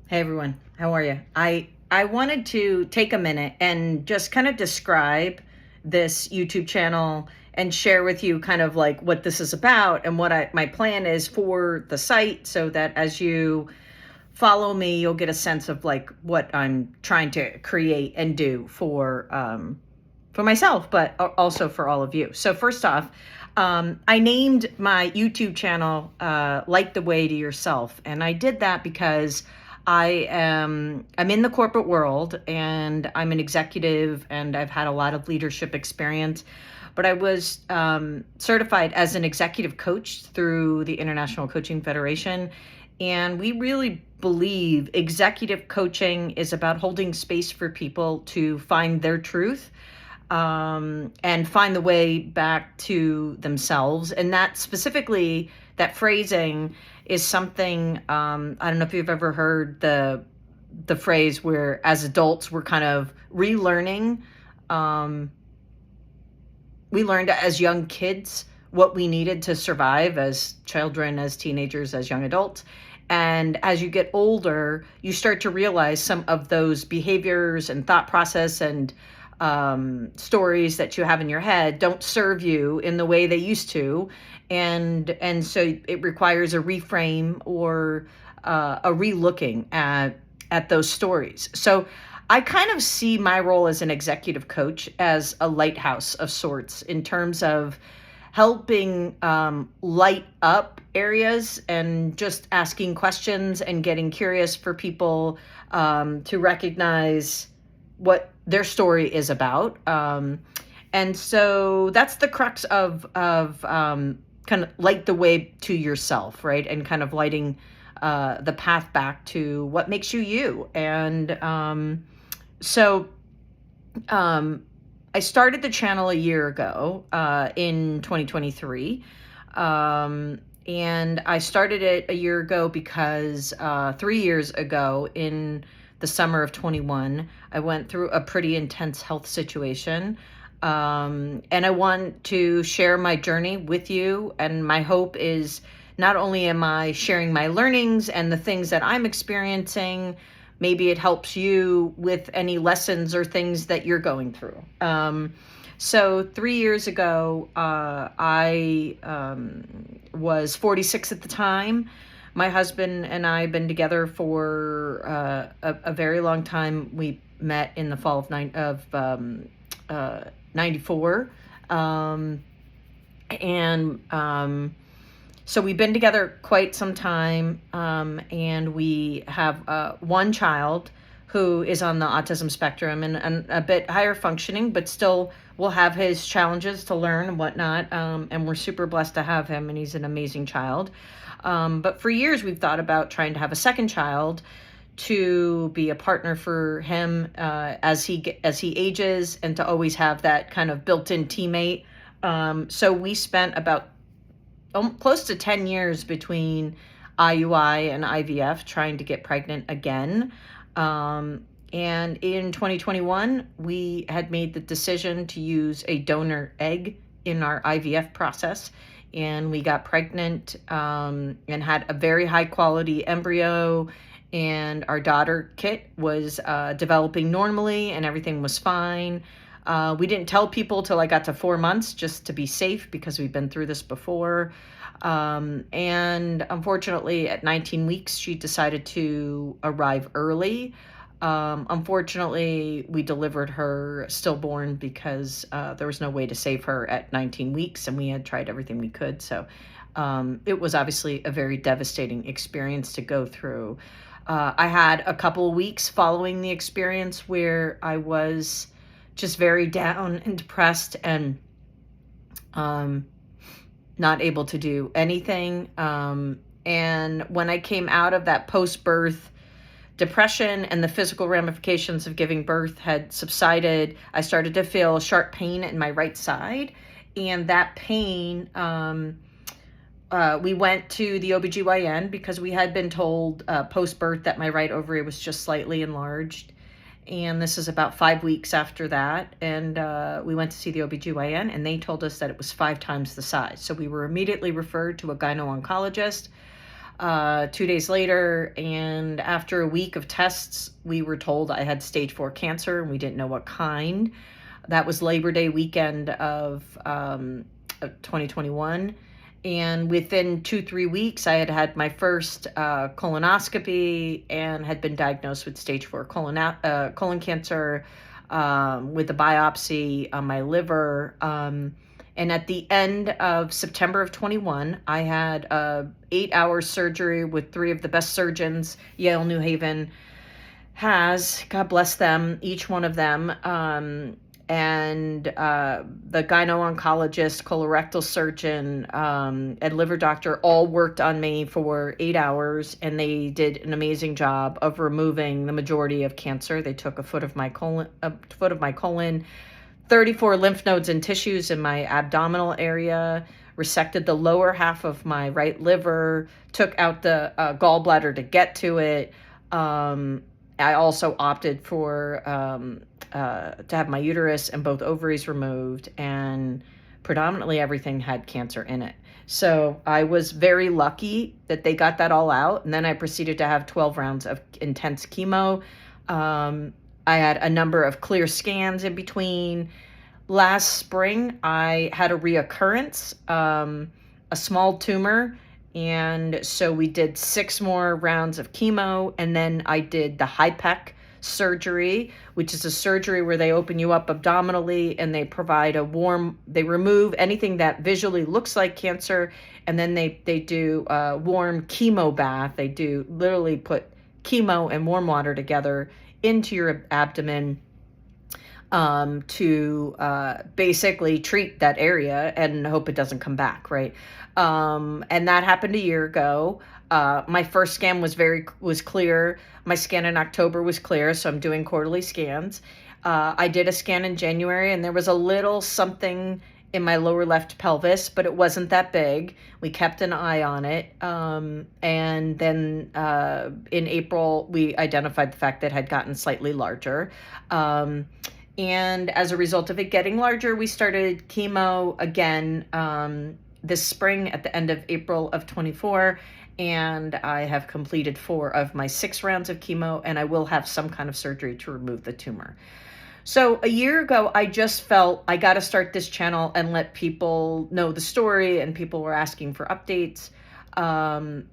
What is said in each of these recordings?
Hey everyone, how are you? I wanted to take a minute and just kind of describe this YouTube channel and share with you kind of like what this is about and what my plan is for the site, so that as you follow me, you'll get a sense of like what I'm trying to create and do for myself, but also for all of you. So first off, I named my YouTube channel "Light the Way to Yourself," and I did that because I'm in the corporate world and I'm an executive and I've had a lot of leadership experience. But I was certified as an executive coach through the International Coaching Federation. And we really believe executive coaching is about holding space for people to find their truth, and find the way back to themselves. And that specifically, that phrasing is something, I don't know if you've ever heard the phrase where as adults we're kind of relearning. Um, we learned as young kids what we needed to survive as children, as teenagers, as young adults. And as you get older, you start to realize some of those behaviors and thought process and stories that you have in your head don't serve you in the way they used to, and so it requires a reframe or a relooking at those stories. So I kind of see my role as an executive coach as a lighthouse of sorts in terms of helping light up areas and just asking questions and getting curious for people to recognize what their story is about. And so that's the crux of kind of light the way to yourself, right? And kind of lighting the path back to what makes you you. And so I started the channel a year ago in 2023. And I started it a year ago because 3 years ago, in the summer of 21, I went through a pretty intense health situation. And I want to share my journey with you. And my hope is not only am I sharing my learnings and the things that I'm experiencing, maybe it helps you with any lessons or things that you're going through. So 3 years ago, I was 46 at the time. My husband and I had been together for a very long time. We met in the fall of 94. So we've been together quite some time, and we have one child who is on the autism spectrum and a bit higher functioning, but still will have his challenges to learn and whatnot. And we're super blessed to have him, and he's an amazing child. But for years, we've thought about trying to have a second child to be a partner for him as he ages, and to always have that kind of built-in teammate. So we spent about close to 10 years between IUI and IVF trying to get pregnant again. And in 2021, we had made the decision to use a donor egg in our IVF process. And we got pregnant and had a very high quality embryo. And our daughter, Kit, was developing normally and everything was fine. We didn't tell people till I got to 4 months, just to be safe, because we've been through this before. And unfortunately, at 19 weeks, she decided to arrive early. Unfortunately, we delivered her stillborn because there was no way to save her at 19 weeks, and we had tried everything we could. So it was obviously a very devastating experience to go through. I had a couple of weeks following the experience where I was just very down and depressed and not able to do anything. And when I came out of that post-birth depression and the physical ramifications of giving birth had subsided, I started to feel sharp pain in my right side. And that pain, we went to the OBGYN because we had been told post-birth that my right ovary was just slightly enlarged. And this is about 5 weeks after that. And we went to see the OBGYN, and they told us that it was 5 times the size. So we were immediately referred to a gyno-oncologist. 2 days later. And after a week of tests, we were told I had stage 4 cancer, and we didn't know what kind. That was Labor Day weekend of 2021. And within 2-3 weeks, I had had my first colonoscopy and had been diagnosed with stage 4 colon cancer, with a biopsy on my liver. And at the end of September of 21, I had a 8-hour surgery with 3 of the best surgeons Yale New Haven has. God bless them, each one of them. And the gyno-oncologist, colorectal surgeon, and liver doctor all worked on me for 8 hours, and they did an amazing job of removing the majority of cancer. They took a foot of my colon, 34 lymph nodes and tissues in my abdominal area, resected the lower half of my right liver, took out the gallbladder to get to it. I also opted for to have my uterus and both ovaries removed, and predominantly everything had cancer in it. So I was very lucky that they got that all out. And then I proceeded to have 12 rounds of intense chemo. I had a number of clear scans in between. Last spring, I had a reoccurrence, a small tumor. And so we did 6 more rounds of chemo. And then I did the HIPEC surgery, which is a surgery where they open you up abdominally and they provide they remove anything that visually looks like cancer. And then they do a warm chemo bath. They do literally put chemo and warm water together into your abdomen, to basically treat that area and hope it doesn't come back, right? And that happened a year ago. My first scan was clear. My scan in October was clear, so I'm doing quarterly scans. I did a scan in January, and there was a little something in my lower left pelvis, but it wasn't that big. We kept an eye on it. And then in April, we identified the fact that it had gotten slightly larger. And as a result of it getting larger, we started chemo again this spring at the end of April of 24. And I have completed 4 of my 6 rounds of chemo, and I will have some kind of surgery to remove the tumor. So a year ago, I just felt I got to start this channel and let people know the story, and people were asking for updates. And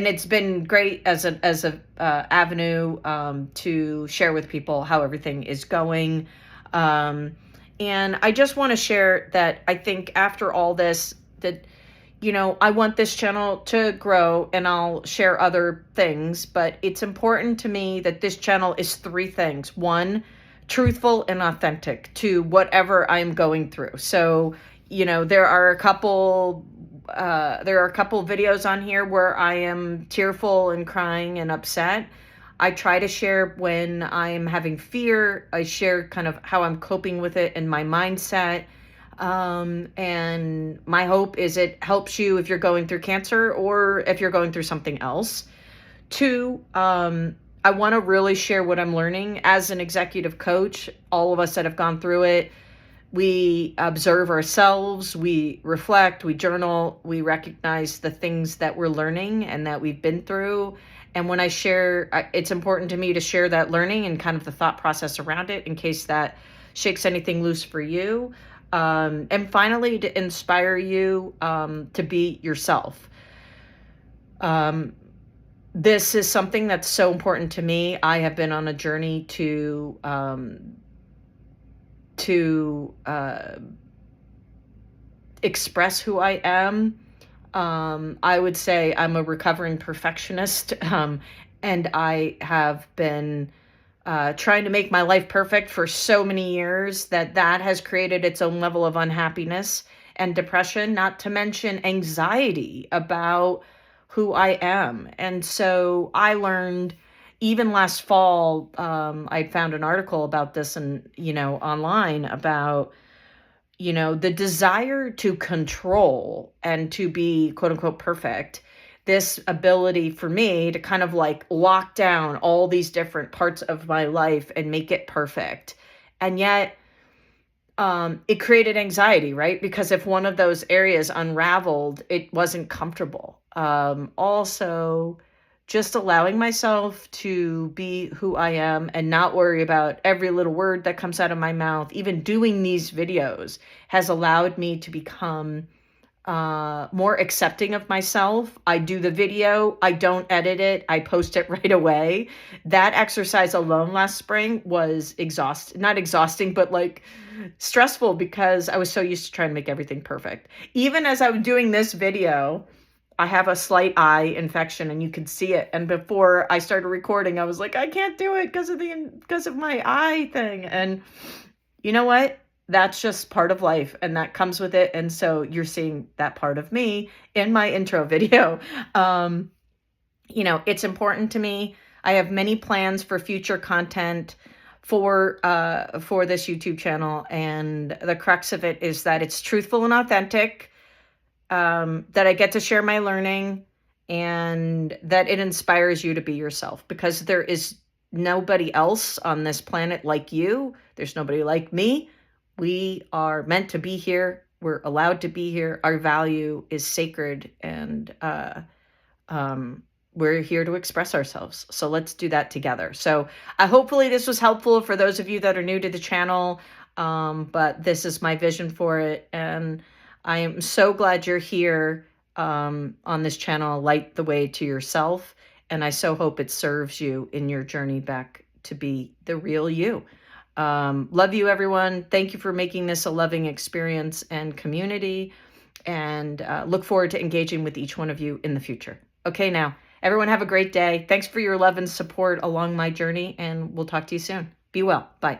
it's been great as a avenue to share with people how everything is going. And I just want to share that I think after all this, that, I want this channel to grow, and I'll share other things, but it's important to me that this channel is 3 things. 1, truthful and authentic to whatever I'm going through. So, there are a couple videos on here where I am tearful and crying and upset. I try to share when I'm having fear. I share kind of how I'm coping with it and my mindset. And my hope is it helps you if you're going through cancer or if you're going through something else. 2, I want to really share what I'm learning as an executive coach. All of us that have gone through it, we observe ourselves, we reflect, we journal, we recognize the things that we're learning and that we've been through. And when I share, it's important to me to share that learning and kind of the thought process around it in case that shakes anything loose for you. And finally, to inspire you to be yourself. This is something that's so important to me. I have been on a journey to express who I am. I would say I'm a recovering perfectionist, and I have been trying to make my life perfect for so many years that has created its own level of unhappiness and depression, not to mention anxiety about who I am. And so I learned even last fall, I found an article about this and, online about, the desire to control and to be quote unquote perfect. This ability for me to kind of like lock down all these different parts of my life and make it perfect. And yet it created anxiety, right? Because if one of those areas unraveled, it wasn't comfortable. Also, just allowing myself to be who I am and not worry about every little word that comes out of my mouth, even doing these videos has allowed me to become more accepting of myself. I do the video, I don't edit it, I post it right away. That exercise alone last spring was not exhausting, but like stressful because I was so used to trying to make everything perfect. Even as I was doing this video, I have a slight eye infection and you can see it. And before I started recording, I was like, I can't do it because of my eye thing. And you know what? That's just part of life and that comes with it. And so you're seeing that part of me in my intro video. It's important to me. I have many plans for future content for this YouTube channel. And the crux of it is that it's truthful and authentic, that I get to share my learning, and that it inspires you to be yourself, because there is nobody else on this planet like you. There's nobody like me. We are meant to be here. We're allowed to be here. Our value is sacred, and we're here to express ourselves. So let's do that together. So hopefully this was helpful for those of you that are new to the channel, but this is my vision for it. And I am so glad you're here on this channel. Light the way to yourself. And I so hope it serves you in your journey back to be the real you. Love you, everyone. Thank you for making this a loving experience and community, and look forward to engaging with each one of you in the future. Okay, now, everyone have a great day. Thanks for your love and support along my journey, and we'll talk to you soon. Be well. Bye.